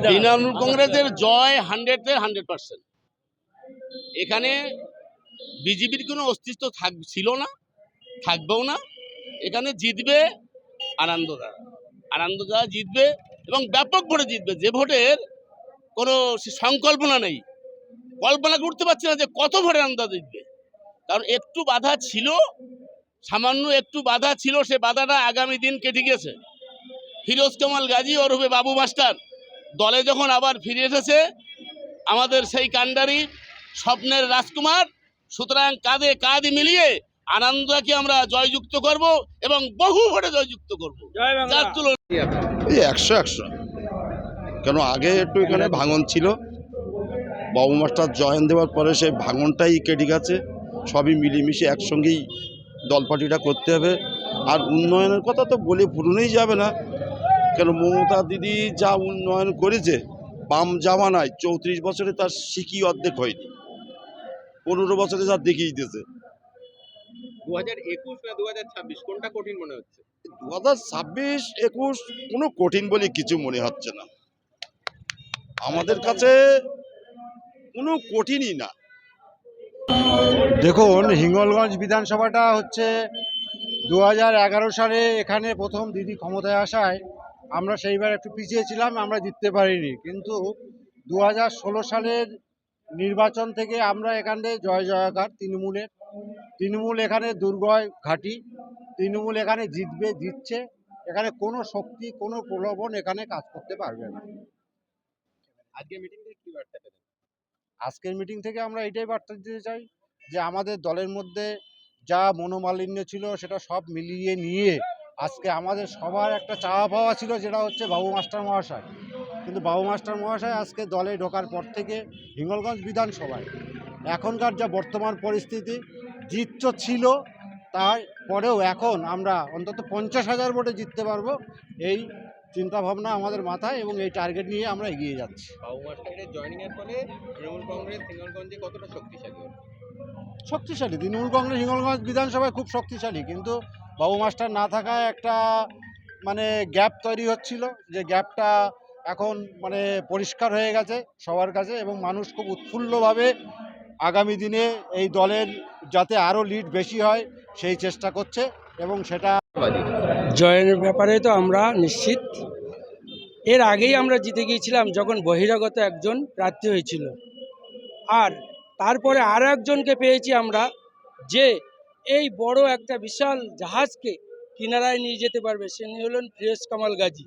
তৃণমূল কংগ্রেসের জয় 100% এখানে বিজেপির কোনো অস্তিত্ব ছিল না, থাকবেও না। এখানে জিতবে আনন্দদা জিতবে এবং ব্যাপক ভোটে জিতবে, যে ভোটের কোনো সংকল্পনা নেই, কল্পনা করতে পারছি না যে কত ভোটে আনন্দদা জিতবে। কারণ একটু বাধা ছিল, সামান্য একটু বাধা ছিল, সে বাধাটা আগামী দিন কেটে গেছে। ফিরোজ কামাল গাজী ওরফে বাবু মাস্টার দলে যখন আবার ফিরে এসেছে, আমাদের সেই কান্ডারি স্বপ্নের রাজকুমার, সুতরাং কাঁধে কাঁধ মিলিয়ে আনন্দদাকে আমরা জয়যুক্ত করব এবং বহু ভোটে জয়যুক্ত করব। যার তুলনা এই 100 কেন আগে একটু এখানে ভাঙন ছিল, বাবু মাস্টার জয়েন দেওয়ার পরে সেই ভাঙনটাই কেটে গেছে। সবই মিলেমিশে একসঙ্গেই দলপার্টিটা করতে হবে। আর উন্নয়নের কথা তো বলে ফুরোনোই যাবে না, কেন মমতা দিদি যা উন্নয়ন করেছে বাম জামানায় 34 বছরে তার শিকি অর্ধেক হয়নি, 15 বছরে যা দেখিয়ে দিয়েছে। 2021 না 2026 কোনটা কঠিন মনে হচ্ছে? 2026-21 কোনো কঠিন বলে কিছু মনে হচ্ছে না আমাদের কাছে, কোনো কঠিনই না। দেখুন, হিঙ্গলগঞ্জ বিধানসভাটা হচ্ছে 2011 সালে এখানে প্রথম দিদি ক্ষমতায় আসায় আমরা সেইবার একটু পিছিয়ে ছিলাম, আমরা জিততে পারিনি। কিন্তু 2016 সালের নির্বাচন থেকে আমরা এখানে জয় জয়কার তৃণমূল এখানে দুর্গয় ঘাঁটি, তৃণমূল এখানে জিতছে। এখানে কোনো শক্তি, কোনো প্রলোভন এখানে কাজ করতে পারবে না। আজকে মিটিং থেকে কি বার্তা পেলেন? আজকের মিটিং থেকে আমরা এটাই বার্তা দিতে চাই যে আমাদের দলের মধ্যে যা মনোমালিন্য ছিল সেটা সব মিলিয়ে নিয়ে আজকে আমাদের সবার একটা চাওয়া পাওয়া ছিল, যেটা হচ্ছে বাবু মাস্টার মহাশয়। কিন্তু বাবু মাস্টার মহাশয় আজকে দলে ঢোকার পর থেকে হিঙ্গলগঞ্জ বিধানসভায় এখনকার যা বর্তমান পরিস্থিতি, জিত তো ছিল, তারপরেও এখন আমরা অন্তত 50,000 ভোটে জিততে পারবো, এই চিন্তাভাবনা আমাদের মাথায় এবং এই টার্গেট নিয়ে আমরা এগিয়ে যাচ্ছি। বাবু মাস্টারের জয়েনিং এর ফলে তৃণমূল কংগ্রেস হিঙ্গলগঞ্জে কতটা শক্তিশালী হবে? শক্তিশালী তৃণমূল কংগ্রেস হিঙ্গলগঞ্জ বিধানসভায় খুব শক্তিশালী, কিন্তু বাবু মাস্টার না থাকায় একটা মানে গ্যাপ তৈরি হচ্ছিল, যে গ্যাপটা এখন মানে পরিষ্কার হয়ে গেছে সবার কাছে এবং মানুষ খুব উৎফুল্লভাবে আগামী দিনে এই দলের যাতে আরও লিড বেশি হয় সেই চেষ্টা করছে এবং সেটা জয়ের ব্যাপারে তো আমরা নিশ্চিত। এর আগেই আমরা জিতে গিয়েছিলাম যখন বহিরাগত একজন প্রার্থী হয়েছিল, আর তারপরে আরও একজনকে পেয়েছি আমরা, যে এই বড় একটা বিশাল জাহাজকে কিনারায় নিয়ে যেতে পারবে। তিনি হলেন ফিরোজ কামাল গাজী।